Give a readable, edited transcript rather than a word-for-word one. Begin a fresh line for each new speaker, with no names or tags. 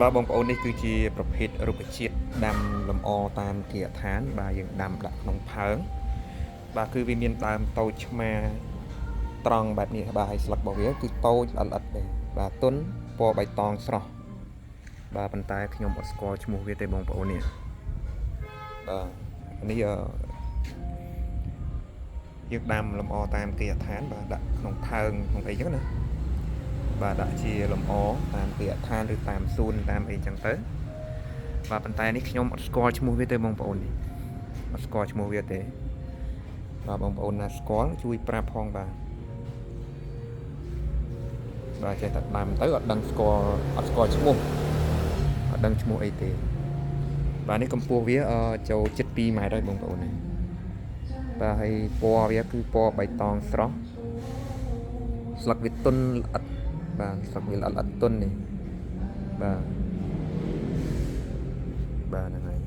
បាទបងប្អូននេះគឺជាប្រភេទរុក្ខជាតិដាំលម្អតាមគាឋានបាទយើងដាំដាក់ក្នុងផើងបាទគឺវាមានដើមតូចឆ្មាត្រង់បែបនេះបាទហើយស្លឹករបស់វាគឺតូចល្អិតដែរបាទទន់ពណ៌បៃតងស្រស់បាទប៉ុន្តែខ្ញុំអត់ស្គាល់ឈ្មោះវាទេបងប្អូននេះបាទនេះយើងដាំលម្អតាមគាឋានបាទដាក់ក្នុងផើងក្នុងអីចឹងណាបាទដាក់ជាលម្អតាមគាឋានឬតាមសួនតាមអីចឹងទៅបាទប៉ុន្តែនេះខ្ញុំអត់ស្គាល់ឈ្មោះវាទេបងប្អូននេះអត់ស្គាល់ឈ្មោះវាទេបាទបងប្អូនណាស្គាល់ជួយប្រាប់ផងបាទចេះតែដាំទៅអត់ដឹងស្គាល់អត់ស្គាល់ឈ្មោះអត់ដឹងឈ្មោះអីទេបាទនេះកម្ពស់វាចូលជិត2ម៉ែត្រហើយបងប្អូនណាបាទហើយពណ៌វាគឺពណ៌បៃតងស្រស់ស្លឹកវាទន់ល្អិតបាទស្លឹកវាល្អិតទន់នេះបាទហ្នឹងហើយ